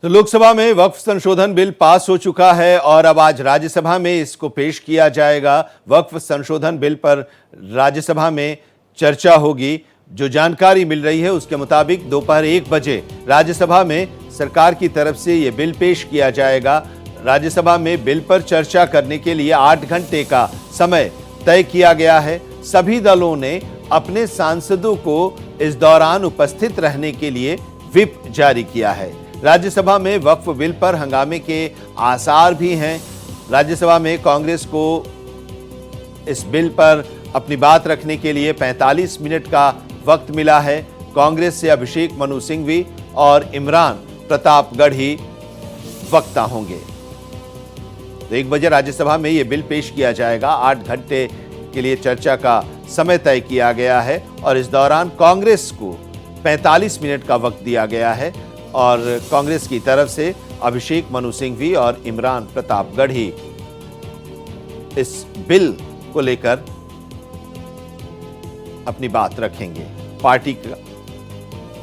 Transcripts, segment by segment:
तो लोकसभा में वक्फ संशोधन बिल पास हो चुका है और अब आज राज्यसभा में इसको पेश किया जाएगा। वक्फ संशोधन बिल पर राज्यसभा में चर्चा होगी। जो जानकारी मिल रही है उसके मुताबिक दोपहर 1 बजे राज्यसभा में सरकार की तरफ से यह बिल पेश किया जाएगा। राज्यसभा में बिल पर चर्चा करने के लिए 8 घंटे का समय तय किया गया है। सभी दलों ने अपने सांसदों को इस दौरान उपस्थित रहने के लिए व्हिप जारी किया है। राज्यसभा में वक्फ बिल पर हंगामे के आसार भी हैं। राज्यसभा में कांग्रेस को इस बिल पर अपनी बात रखने के लिए 45 मिनट का वक्त मिला है। कांग्रेस से अभिषेक मनु सिंघवी और इमरान प्रतापगढ़ी वक्ता होंगे। तो 1 बजे राज्यसभा में यह बिल पेश किया जाएगा। 8 घंटे के लिए चर्चा का समय तय किया गया है और इस दौरान कांग्रेस को 45 मिनट का वक्त दिया गया है और कांग्रेस की तरफ से अभिषेक मनु सिंघवी और इमरान प्रतापगढ़ी इस बिल को लेकर अपनी बात रखेंगे। पार्टी का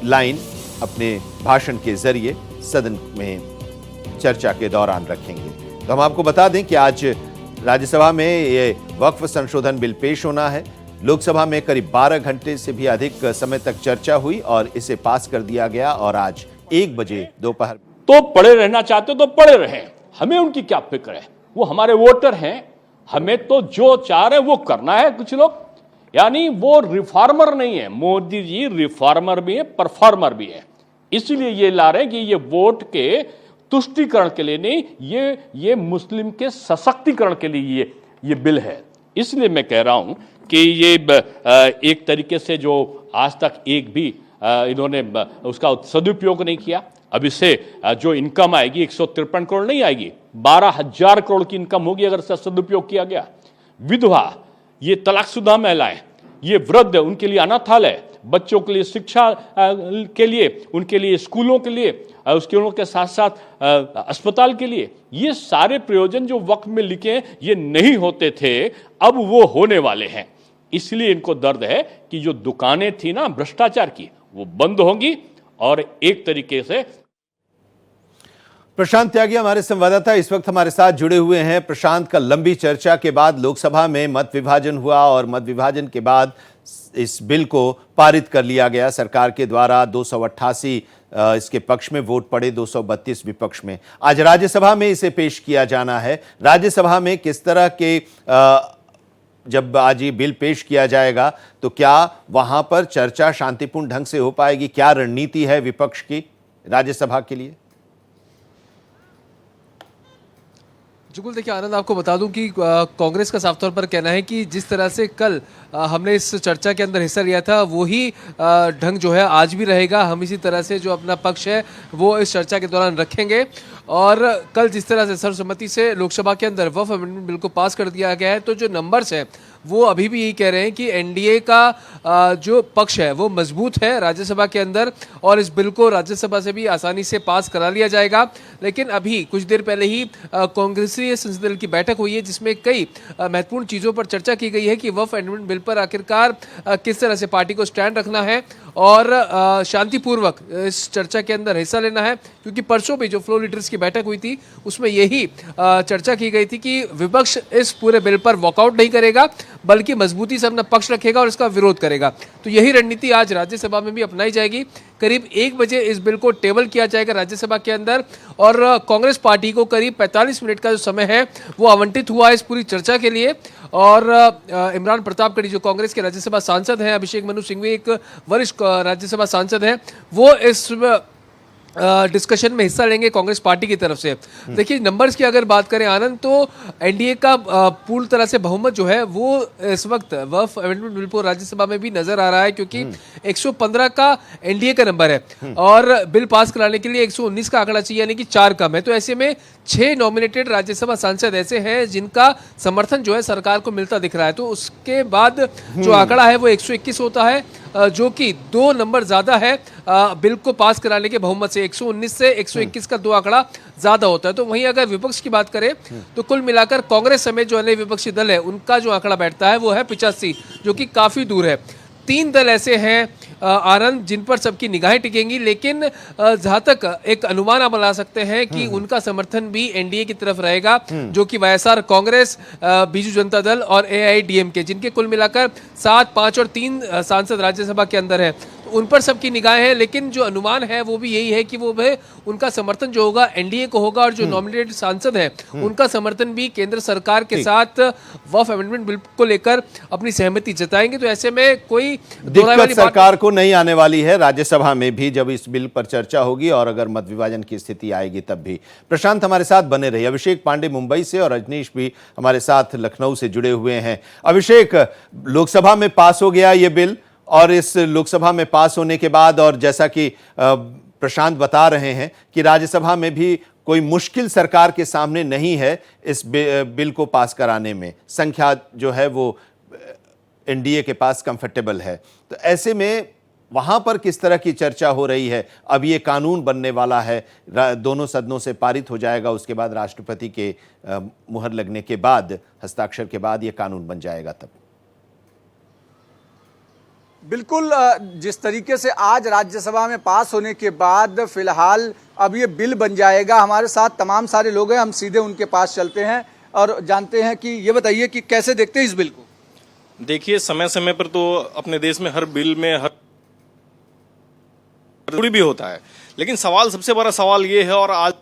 लाइन अपने भाषण के जरिए सदन में चर्चा के दौरान रखेंगे। तो हम आपको बता दें कि आज राज्यसभा में ये वक्फ संशोधन बिल पेश होना है। लोकसभा में करीब 12 घंटे से भी अधिक समय तक चर्चा हुई और इसे पास कर दिया गया और आज 1 बजे दोपहर। तो पड़े रहना चाहते तो पड़े रहें, हमें उनकी क्या फिक्र है, वो हमारे वोटर हैं। हमें तो जो चाह रहे वो करना है। कुछ लोग यानी वो रिफॉर्मर नहीं है, मोदी जी रिफॉर्मर भी है, परफॉर्मर भी है। इसलिए ये ला रहे हैं कि ये वोट के तुष्टीकरण के लिए नहीं, ये मुस्लिम के सशक्तिकरण के लिए ये बिल है। इसलिए मैं कह रहा हूं कि ये एक तरीके से जो आज तक एक भी इन्होंने उसका सदुपयोग नहीं किया। अब इससे जो इनकम आएगी 153 करोड़ नहीं आएगी, 12,000 करोड़ की इनकम होगी अगर इसका सदुपयोग किया गया। विधवा, ये तलाकशुदा महिलाएं, ये वृद्ध, उनके लिए अनाथालय, बच्चों के लिए शिक्षा के लिए, उनके लिए स्कूलों के लिए, उसके के साथ साथ अस्पताल के लिए, ये सारे प्रयोजन जो वक्फ में लिखे हैं ये नहीं होते थे, अब वो होने वाले हैं। इसलिए इनको दर्द है कि जो दुकानें थी ना भ्रष्टाचार की, वो बंद होंगी और एक तरीके से। प्रशांत त्यागी हमारे संवाददाता इस वक्त हमारे साथ जुड़े हुए हैं। प्रशांत, का लंबी चर्चा के बाद लोकसभा में मत विभाजन हुआ और मत विभाजन के बाद इस बिल को पारित कर लिया गया सरकार के द्वारा। 288 इसके पक्ष में वोट पड़े, 232 विपक्ष में। आज राज्यसभा में इसे पेश किया जाना है। राज्यसभा में किस तरह के जब आज ये बिल पेश किया जाएगा तो क्या वहां पर चर्चा शांतिपूर्ण ढंग से हो पाएगी? क्या रणनीति है विपक्ष की राज्यसभा के लिए? बिल्कुल, देखिए आनंद, आपको बता दूं कि कांग्रेस का साफ तौर पर कहना है कि जिस तरह से कल हमने इस चर्चा के अंदर हिस्सा लिया था वही ढंग जो है आज भी रहेगा। हम इसी तरह से जो अपना पक्ष है वो इस चर्चा के दौरान रखेंगे और कल जिस तरह से सर्वसम्मति से लोकसभा के अंदर वक्फ अमेंडमेंट बिल को पास कर दिया गया है, तो जो नंबर्स हैं वो अभी भी यही कह रहे हैं कि एनडीए का जो पक्ष है वो मजबूत है राज्यसभा के अंदर और इस बिल को राज्यसभा से भी आसानी से पास करा लिया जाएगा। लेकिन अभी कुछ देर पहले ही कांग्रेसी संसदीय दल की बैठक हुई है जिसमें कई महत्वपूर्ण चीज़ों पर चर्चा की गई है कि वक्फ अमेंडमेंट बिल पर आखिरकार किस तरह से पार्टी को स्टैंड रखना है और शांतिपूर्वक इस चर्चा के अंदर हिस्सा लेना है। क्योंकि परसों भी जो फ्लोर लीडर्स की बैठक हुई थी उसमें यही चर्चा की गई थी कि विपक्ष इस पूरे बिल पर वॉकआउट नहीं करेगा बल्कि मजबूती से अपना पक्ष रखेगा और इसका विरोध करेगा। तो यही रणनीति आज राज्यसभा में भी अपनाई जाएगी। करीब 1 बजे इस बिल को टेबल किया जाएगा राज्यसभा के अंदर और कांग्रेस पार्टी को करीब 45 मिनट का जो समय है वो आवंटित हुआ है इस पूरी चर्चा के लिए। और इमरान प्रतापगढ़ी जो कांग्रेस के राज्यसभा सांसद हैं, अभिषेक मनु सिंघवी एक वरिष्ठ राज्यसभा सांसद हैं, वो इस डिस्कशन में हिस्सा लेंगे कांग्रेस पार्टी की तरफ से। देखिए नंबर्स की अगर बात करें आनंद, तो एनडीए का पूर्ण तरह से बहुमत जो है वो इस वक्त वक्फ अमेंडमेंट बिल पर राज्यसभा में भी नजर आ रहा है क्योंकि 115 का एनडीए का नंबर है और बिल पास कराने के लिए 119 का आंकड़ा चाहिए, यानी कि 4 कम है। तो ऐसे में 6 नॉमिनेटेड राज्यसभा सांसद ऐसे हैं जिनका समर्थन जो है सरकार को मिलता दिख रहा है। तो उसके बाद जो आंकड़ा है वो 121 होता है, जो कि 2 नंबर ज्यादा है बिल को पास कराने के बहुमत से। 119 से 121 का 2 आंकड़ा ज्यादा होता है। तो वहीं अगर विपक्ष की बात करें तो कुल मिलाकर कांग्रेस समेत जो अन्य विपक्षी दल है उनका जो आंकड़ा बैठता है वो है 85, जो कि काफी दूर है। 3 दल ऐसे हैं आनंद, जिन पर सबकी निगाहें टिकेंगी। लेकिन जहां तक एक अनुमान आप लगा सकते हैं कि उनका समर्थन भी एनडीए की तरफ रहेगा, जो कि वाईएसआर कांग्रेस, बीजू जनता दल और एआईडीएमके, जिनके कुल मिलाकर 7, 5 और 3 सांसद राज्यसभा के अंदर है, उन पर सबकी निगाहें हैं। लेकिन जो अनुमान है वो भी यही है कि वो वह उनका समर्थन जो होगा एनडीए को होगा, और जो नॉमिनेटेड सांसद हैं उनका समर्थन भी केंद्र सरकार के साथ वक्फ अमेंडमेंट बिल को लेकर अपनी सहमति जताएंगे। तो ऐसे में कोई दिक्कत सरकार को नहीं आने वाली है राज्यसभा में भी, जब इस बिल पर चर्चा होगी और अगर मत विभाजन की स्थिति आएगी तब भी। प्रशांत हमारे साथ बने रहिए। अभिषेक पांडे मुंबई से और रजनीश भी हमारे साथ लखनऊ से जुड़े हुए हैं। अभिषेक, लोकसभा में पास हो गया ये बिल, और इस लोकसभा में पास होने के बाद, और जैसा कि प्रशांत बता रहे हैं कि राज्यसभा में भी कोई मुश्किल सरकार के सामने नहीं है इस बिल को पास कराने में, संख्या जो है वो एनडीए के पास कंफर्टेबल है। तो ऐसे में वहां पर किस तरह की चर्चा हो रही है? अब ये कानून बनने वाला है, दोनों सदनों से पारित हो जाएगा, उसके बाद राष्ट्रपति के मुहर लगने के बाद, हस्ताक्षर के बाद ये कानून बन जाएगा। तब बिल्कुल, जिस तरीके से आज राज्यसभा में पास होने के बाद फिलहाल अब ये बिल बन जाएगा। हमारे साथ तमाम सारे लोग हैं, हम सीधे उनके पास चलते हैं और जानते हैं कि ये बताइए कि कैसे देखते हैं इस बिल को। देखिए, समय समय पर तो अपने देश में हर बिल में हर जरूरी भी होता है, लेकिन सवाल, सबसे बड़ा सवाल ये है, और आज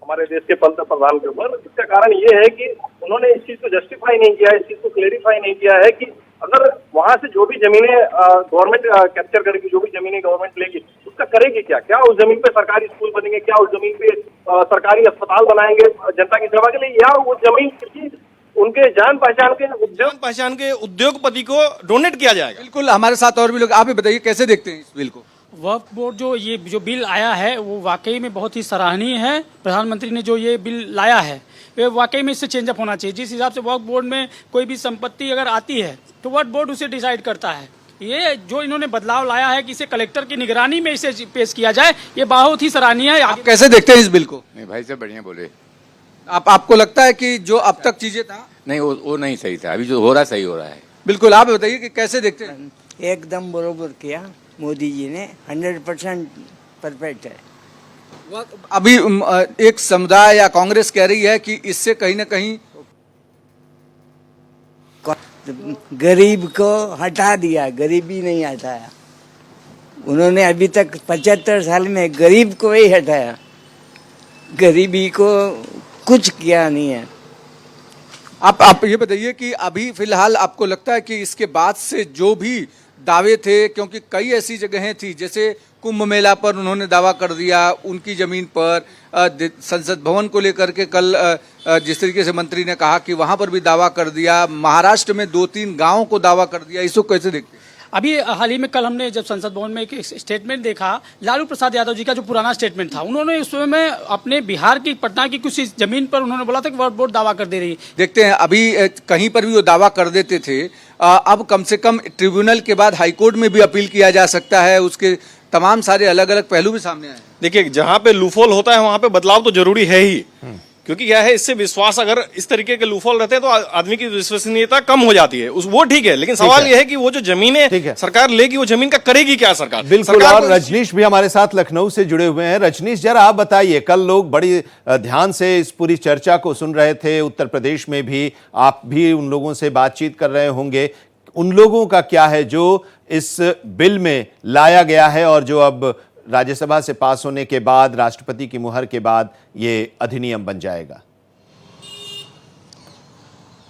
हमारे देश के पंतप्रधान के ऊपर, इसका कारण ये है कि उन्होंने इस चीज को जस्टिफाई नहीं किया है, इस चीज को क्लेरिफाई नहीं किया है कि अगर वहां से जो भी जमीनें गवर्नमेंट कैप्चर करेगी, जो भी जमीनें गवर्नमेंट लेगी, उसका करेगी क्या? क्या उस जमीन पे सरकारी स्कूल बनेंगे? क्या उस जमीन पे सरकारी अस्पताल बनाएंगे जनता की सेवा के लिए? या वो जमीन किसी उनके जान पहचान के उद्योगपति को डोनेट किया जाएगा? बिल्कुल, हमारे साथ और भी लोग, आप भी बताइए कैसे देखते हैं इस बिल को। वक्फ बोर्ड जो बिल आया है वो वाकई में बहुत ही सराहनीय है। प्रधानमंत्री ने जो ये बिल लाया है वे वाकई में इससे चेंज अप होना चाहिए। जिस हिसाब से वक्फ बोर्ड में कोई भी संपत्ति अगर आती है तो वक्फ बोर्ड उसे डिसाइड करता है। ये जो इन्होंने बदलाव लाया है कि इसे कलेक्टर की निगरानी में इसे पेश किया जाए, ये बहुत ही सराहनीय है। आप कैसे देखते हैं इस बिल को? नहीं भाई, सब बढ़िया बोले। आपको लगता है कि जो अब तक चीजें था नहीं, वो नहीं सही था, अभी जो हो रहा सही हो रहा है। बिल्कुल, आप बताइए कि कैसे देखते हैं? एकदम बरोबर किया मोदी जी ने, 100% परफेक्ट है। अभी एक समुदाय या कांग्रेस कह रही है कि इससे कहीं ना कहीं गरीब को हटा दिया, गरीबी नहीं हटाया उन्होंने। अभी तक 75 साल में गरीब को ही हटाया, गरीबी को कुछ किया नहीं है। आप ये बताइए कि अभी फिलहाल आपको लगता है कि इसके बाद से जो भी दावे थे, क्योंकि कई ऐसी जगहें थी, जैसे कुंभ मेला पर उन्होंने दावा कर दिया उनकी जमीन पर, संसद भवन को लेकर के कल जिस तरीके से मंत्री ने कहा कि वहां पर भी दावा कर दिया, महाराष्ट्र में 2-3 गांवों को दावा कर दिया, इसको कैसे देखते हैं? अभी हाल ही में कल हमने जब संसद भवन में एक स्टेटमेंट देखा, लालू प्रसाद यादव जी का जो पुराना स्टेटमेंट था, उन्होंने उस समय अपने बिहार की, पटना की कुछ जमीन पर उन्होंने बोला था कि वक्फ बोर्ड दावा कर दे रही। देखते हैं, अभी कहीं पर भी वो दावा कर देते थे, अब कम से कम ट्रिब्यूनल के बाद हाईकोर्ट में भी अपील किया जा सकता है, उसके तमाम सारे अलग अलग पहलू भी सामने आए। देखिए, जहां पे लूफॉल होता है वहां पे बदलाव तो जरूरी है ही, क्योंकि क्या है, इससे विश्वास, अगर इस तरीके के लूफॉल रहते हैं तो आदमी की विश्वसनीयता कम हो जाती है, वो ठीक है, लेकिन सवाल यह है कि वो जो जमीनें सरकार लेगी, वो जमीन का करेगी क्या सरकार? बिल्कुल। और रजनीश भी हमारे साथ लखनऊ से जुड़े हुए हैं। रजनीश, जरा आप बताइए, कल लोग बड़ी ध्यान से इस पूरी चर्चा को सुन रहे थे, उत्तर प्रदेश में भी आप भी उन लोगों से बातचीत कर रहे होंगे, उन लोगों का क्या है जो इस बिल में लाया गया है और जो अब राज्यसभा से पास होने के बाद, राष्ट्रपति की मुहर के बाद ये अधिनियम बन जाएगा?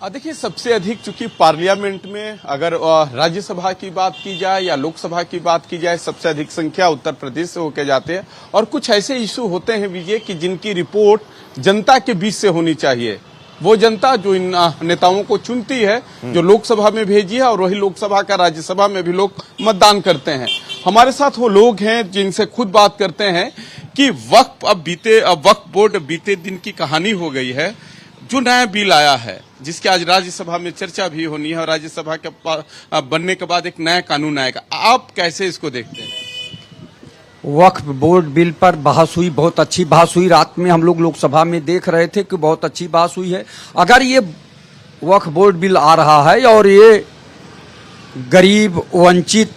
देखिए, सबसे अधिक चूंकि पार्लियामेंट में अगर राज्यसभा की बात की जाए या लोकसभा की बात की जाए, सबसे अधिक संख्या उत्तर प्रदेश से होके जाते हैं। और कुछ ऐसे इशू होते हैं विजय कि जिनकी रिपोर्ट जनता के बीच से होनी चाहिए। वो जनता जो इन नेताओं को चुनती है, जो लोकसभा में भेजी है, और वही लोकसभा का राज्यसभा में भी लोग मतदान करते हैं। हमारे साथ वो लोग हैं जिनसे खुद बात करते हैं कि वक्फ बोर्ड बीते दिन की कहानी हो गई है। जो नया बिल आया है, जिसकी आज राज्यसभा में चर्चा भी होनी है, और राज्यसभा के बनने के बाद एक नया कानून आएगा, आप कैसे इसको देखते हैं? वक्फ बोर्ड बिल पर बहस हुई, बहुत अच्छी बहस हुई। रात में हम लोग लोकसभा में देख रहे थे कि बहुत अच्छी बहस हुई है। अगर ये वक्फ बोर्ड बिल आ रहा है और ये गरीब, वंचित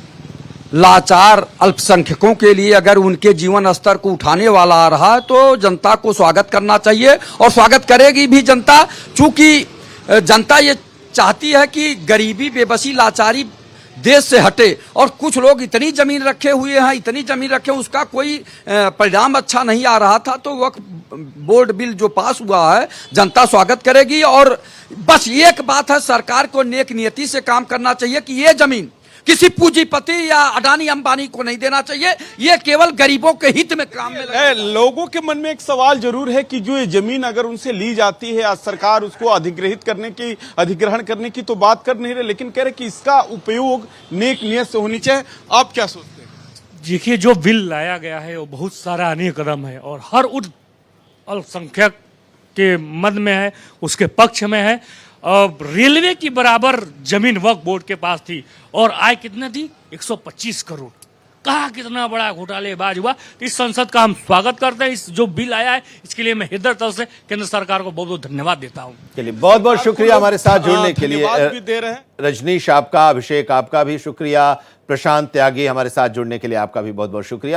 लाचार अल्पसंख्यकों के लिए अगर उनके जीवन स्तर को उठाने वाला आ रहा है तो जनता को स्वागत करना चाहिए और स्वागत करेगी भी जनता, चूंकि जनता ये चाहती है कि गरीबी, बेबसी, लाचारी देश से हटे। और कुछ लोग इतनी जमीन रखे हुए हैं, इतनी जमीन रखे, उसका कोई परिणाम अच्छा नहीं आ रहा था। तो वक्फ बोर्ड बिल जो पास हुआ है जनता स्वागत करेगी। और बस एक बात है, सरकार को नेक नियति से काम करना चाहिए कि ये जमीन किसी पूंजीपति या अडानी अंबानी को नहीं देना चाहिए, ये केवल गरीबों के हित में काम में लगेगा। लोगों के मन में एक सवाल जरूर है कि जो ये जमीन अगर उनसे ली जाती है, आज सरकार उसको अधिग्रहण करने की तो बात कर नहीं रहे, लेकिन कह रहे कि इसका उपयोग नेक नियत से होनी चाहिए। आप क्या सोचते हैं? देखिए, जो बिल लाया गया है वो बहुत सराहनीय कदम है और हर उस अल्पसंख्यक के मन में है, उसके पक्ष में है। रेलवे की बराबर जमीन वक्फ बोर्ड के पास थी और आय कितने थी? 125 करोड़। कहा कितना बड़ा घोटालेबाज हुआ। इस संसद का हम स्वागत करते हैं। इस जो बिल आया है इसके लिए मैं हृदय तल से केंद्र सरकार को बहुत बहुत धन्यवाद देता हूं। चलिए, बहुत बहुत शुक्रिया हमारे साथ जुड़ने के लिए। भी दे रहे हैं रजनीश आपका, अभिषेक आपका भी शुक्रिया, प्रशांत त्यागी हमारे साथ जुड़ने के लिए आपका भी बहुत बहुत शुक्रिया।